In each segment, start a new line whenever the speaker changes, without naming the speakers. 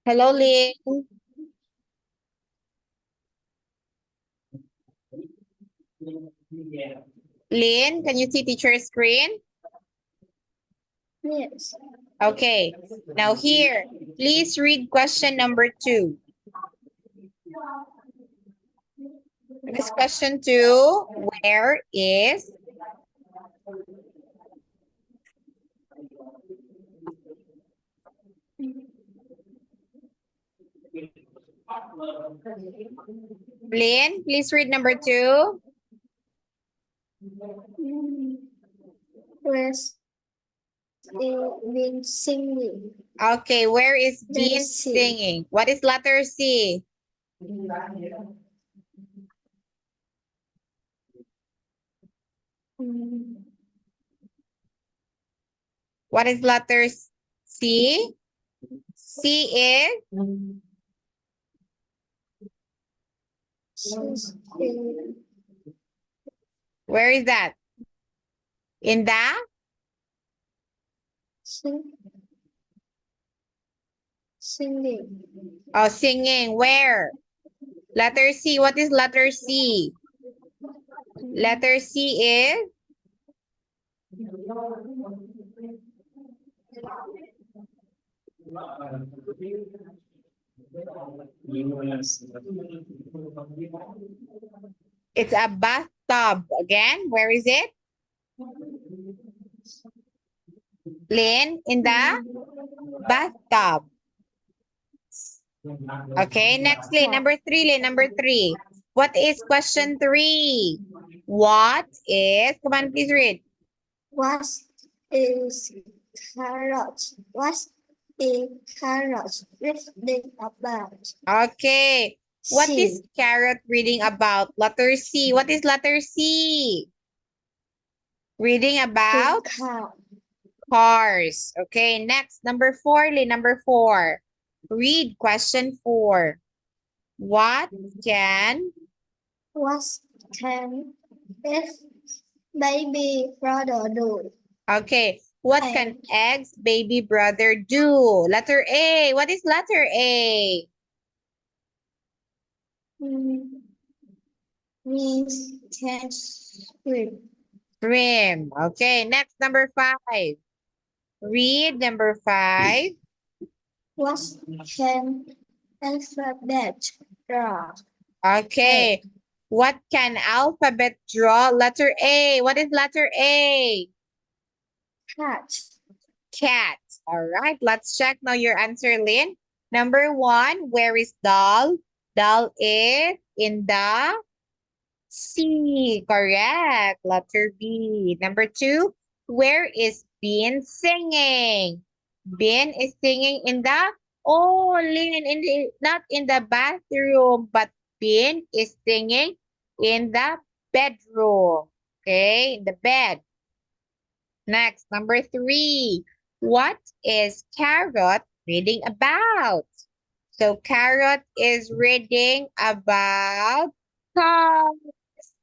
Hello, Lynn. Lynn, can you see teacher's screen?
Yes.
Okay. Now here, please read question number 2. This question 2, where is Lynn? Please read number 2.
Where's been singing?
Okay, where is
Letter
Bean
C.
singing? What is letter C? What is letter C? C is
She's been
where is that? In the
singing.
oh singing. Where? Letter C. What is letter C? Letter C is it's a bathtub. Again, where is it? Lynn, in the bathtub. Okay, next Lynn, number 3, Lynn, number 3. What is question 3? What is, come on, please read.
What is carrot? What is carrot reading about?
Okay, what
C.
is carrot reading about? Letter C. What is letter C? Reading about
Car.
cars. Okay, next, number 4, Lynn, number 4. Read question 4. What can
if baby brother do?
Okay, what can Egg's baby brother do? Letter A. What is letter A?
We can swim.
Swim. Okay, next, number 5. Read number 5.
What can alphabet draw?
Okay, what can alphabet draw? Letter A. What is letter A?
Cat.
Cat. All right, let's check now your answer, Lynn. Number 1, where is doll? Doll is in the C, correct. Letter B. Number 2, where is Bean singing? Bean is singing in the, oh, Lynn, in the, not in the bathroom, but Bean is singing in the bedroom. Okay, in the bed. Next, number 3, what is Carrot reading about? So Carrot is reading about cars.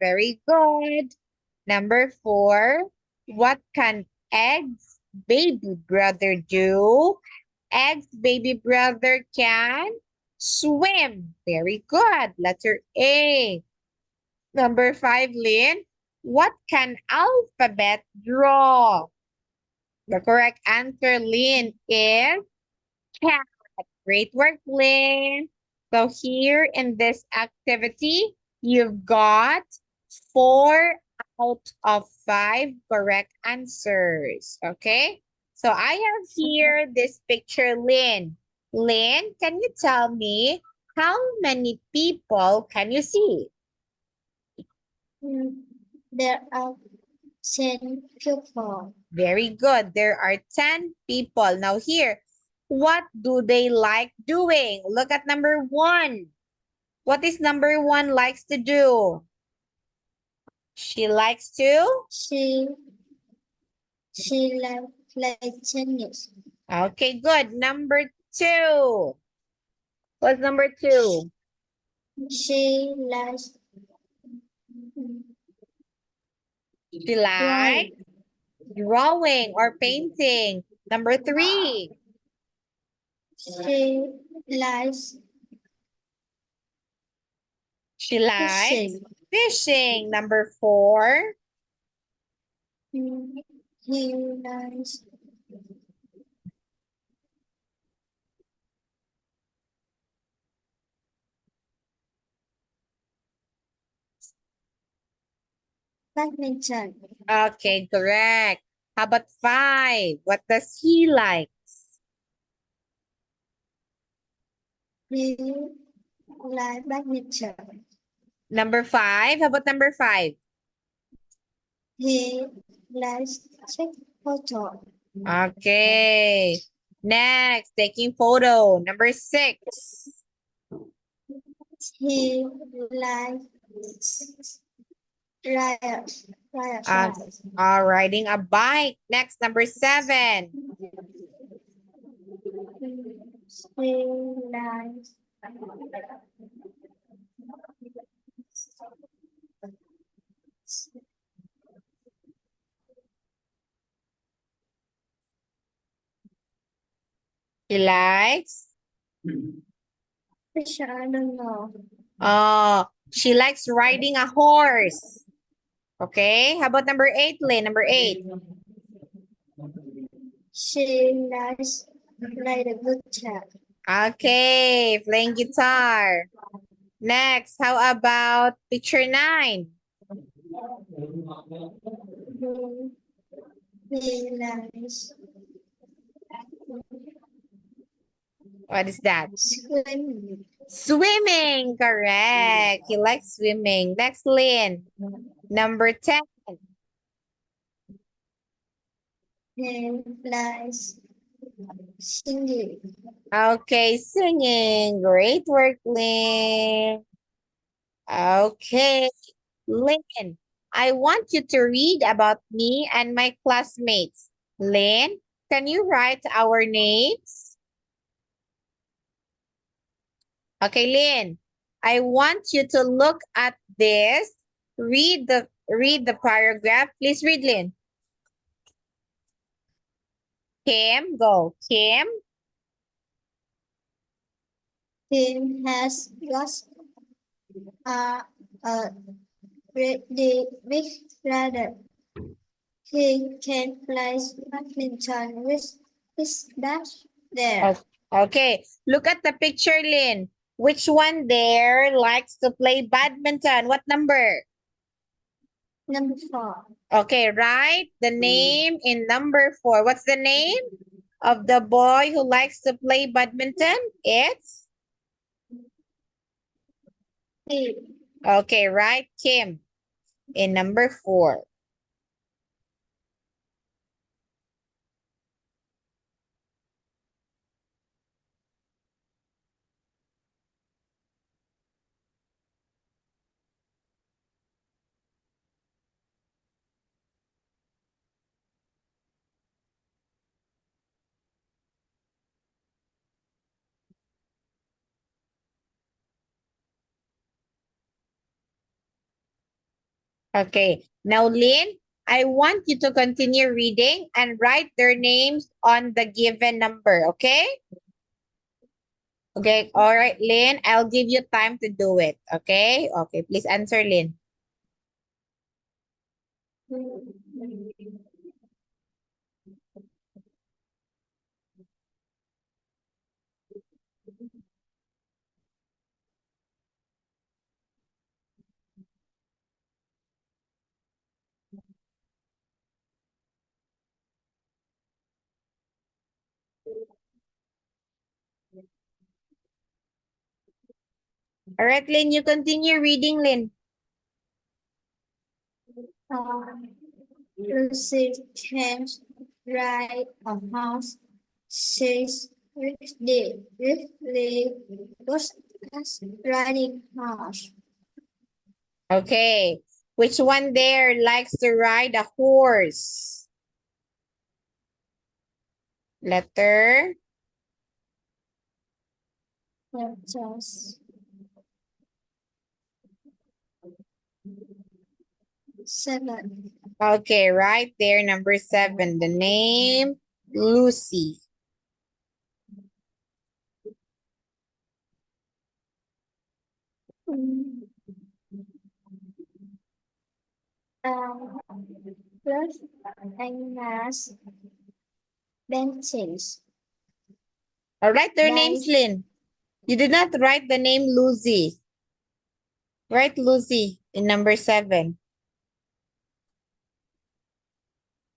Very good. Number 4, what can Egg's baby brother do? Egg's baby brother can swim. Very good. Letter A. Number 5, Lynn, what can alphabet draw? The correct answer, Lynn, is cat. Great work, Lynn. So here in this activity, you've got 4 out of 5 correct answers. Okay? So I have here this picture, Lynn. Lynn, can you tell me how many people can you see?
There are 10 people.
Very good. There are 10 people. Now here, what do they like doing? Look at number 1. What is number 1 likes to do? She likes to?
She likes tennis.
Okay, good. Number 2. What's number 2?
She likes
She likes drawing or painting. Number 3.
She likes
She likes
fishing.
fishing. Number 4.
He likes badminton.
Okay, correct. How about 5? What does he like?
He likes badminton.
Number 5. How about number 5?
He likes take photo.
Okay. Next, taking photo. Number 6.
He likes ride,
Uh, riding a bike. Next, number 7.
He likes
He likes,
fish. I don't know.
she likes riding a horse. Okay, how about number 8, Lynn? Number 8.
She likes play the guitar.
Okay, playing guitar. Next, how about picture 9?
He likes
What is that?
swimming.
Swimming, correct. He likes swimming. Next, Lynn. Number 10.
He likes singing.
Okay, singing. Great work, Lynn. Okay, Lynn, I want you to read about me and my classmates. Lynn, can you write our names? Okay, Lynn, I want you to look at this. Read the paragraph. Please read, Lynn. Kim, go. Kim.
Tim has lost a really big brother. He can play badminton with his dad there.
Okay, look at the picture, Lynn. Which one there likes to play badminton? What number?
Number 4.
Okay, write the name in number 4. What's the name of the boy who likes to play badminton? It's?
He
Okay, write Kim in number 4. Okay, now Lynn, I want you to continue reading and write their names on the given number, okay? Okay, all right, Lynn, I'll give you time to do it, okay? Okay, please answer, Lynn. All right, Lynn, you continue reading, Lynn.
Lucy can ride a horse. She's really good at riding horse.
Okay, which one there likes to ride a horse? Letter?
Letters 7.
Okay, right there, number 7. The name Lucy.
Plus Agnes Benches.
All right, their names,
Nice.
Lynn. You did not write the name Lucy. Write Lucy in number 7.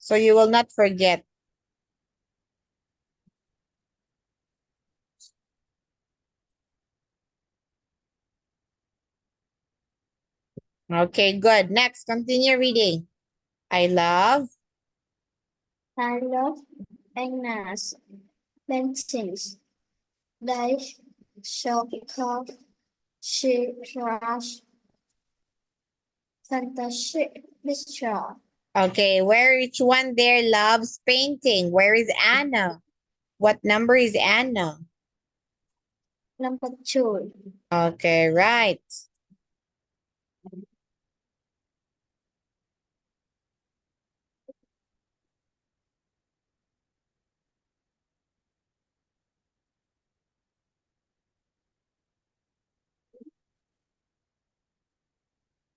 So you will not forget. Okay, good. Next, continue reading. I love.
I love Agnes Benches. Nice. So because she tries fantastic picture.
Okay, which one there loves painting? Where is Anna? What number is Anna?
Number 2.
Okay, right.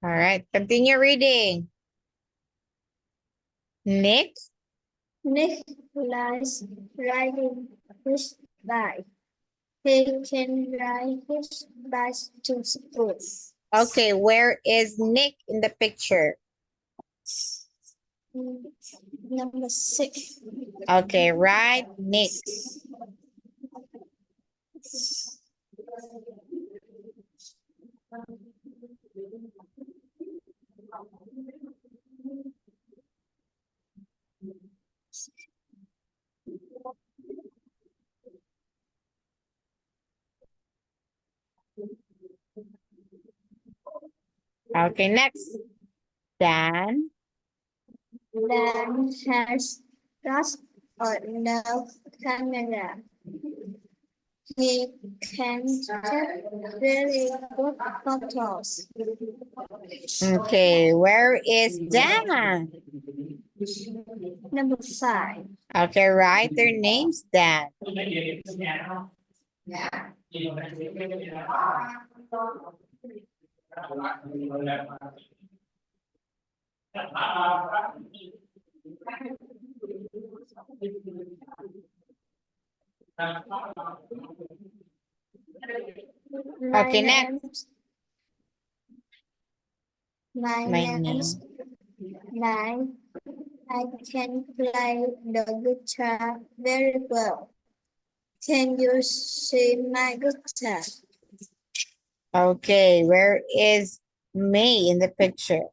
All right, continue reading. Nick.
Nick likes riding his bike. He can ride his bike to school.
Okay, where is Nick in the picture?
Number 6.
Okay, right, Nick. Okay, next. Dan.
Dan has lost or no camera. He can take really good photos.
Okay, where is Dan?
Number 5.
Okay, write their names, Dan.
My
Okay, next.
name's my
My
name's
name.
Nine. I can play the guitar very well. Can you see my guitar?
Okay, where is May in the picture?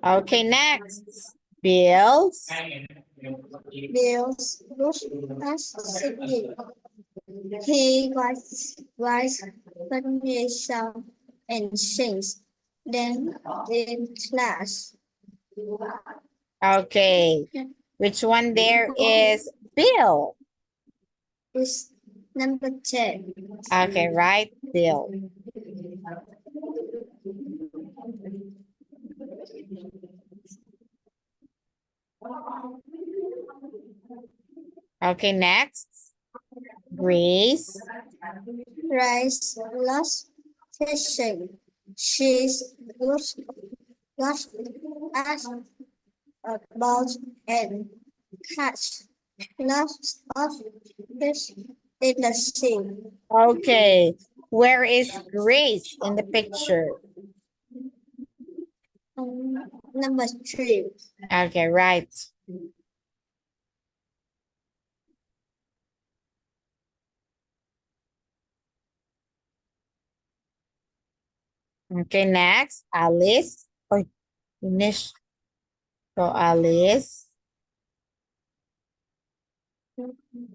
Okay, next. Bills.
Bill's Bush as singing. He writes funny song and sings them in class.
Okay, which one there is Bill?
Is number 10.
Okay, right, Bill. Okay, next. Grace.
Rice loves fishing. She's good as a boat and catch lots of fish in the sea.
Okay, where is Grace in the picture?
Number 3.
Okay, right. Okay, next. Alice. Oh, finish. So, Alice.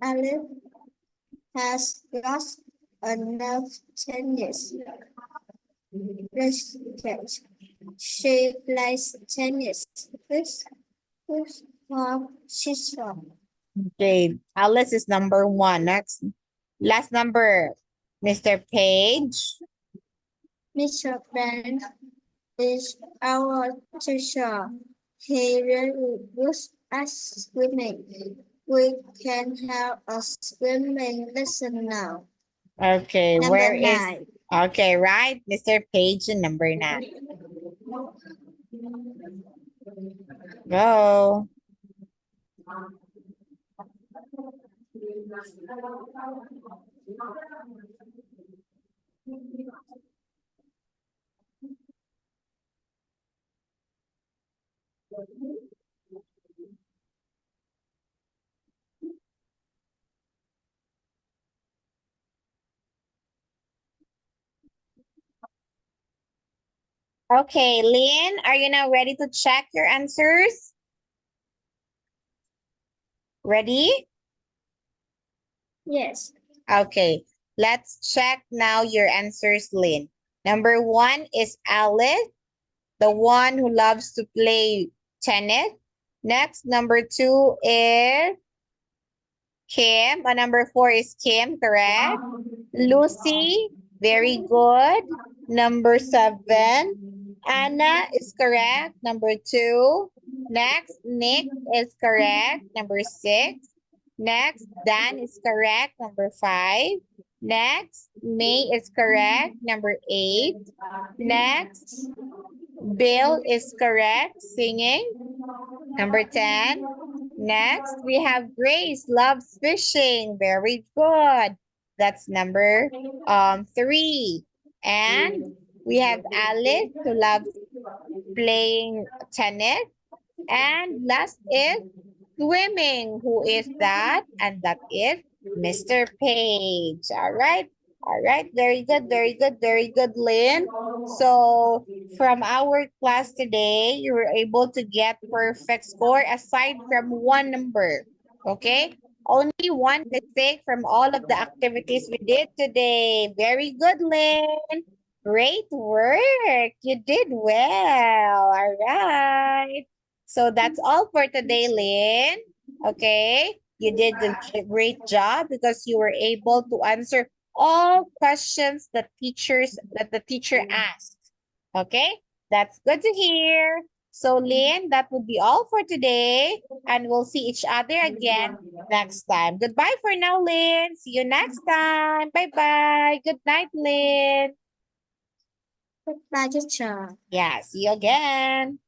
Alice has lost enough tennis racket. She plays tennis with Sister.
Okay, Alice is number 1. Next, last number, Mr. Page.
Mr. Ben is our teacher. He really good at swimming. We can have a swimming lesson now.
Okay,
Number
where is?
9.
Okay, right, Mr. Page in number 9. Go. Okay, Lynn, are you now ready to check your answers? Ready?
Yes.
Okay, let's check now your answers, Lynn. Number 1 is Alice, the one who loves to play tennis. Next, number 2 is Kim. Number 4 is Kim, correct? Lucy, very good. Number 7, Anna is correct. Number 2. Next, Nick is correct. Number 6. Next, Dan is correct. Number 5. Next, May is correct. Number 8. Next, Bill is correct. Singing. Number 10. Next, we have Grace loves fishing. Very good. That's number 3. And we have Alice who loves playing tennis. And last is swimming. Who is that? And that is Mr. Page. All right. All right. Very good. Very good. Very good, Lynn. So from our class today, you were able to get perfect score aside from one number. Okay. Only one mistake from all of the activities we did today. Very good, Lynn. Great work. You did well. All right. So that's all for today, Lynn. Okay. You did a great job because you were able to answer all questions that the teacher asked. Okay. That's good to hear. So, Lynn, that would be all for today. And we'll see each other again next time. Goodbye for now, Lynn. See you next time. Bye-bye. Good night, Lynn.
Goodbye, teacher.
Yeah, see you again.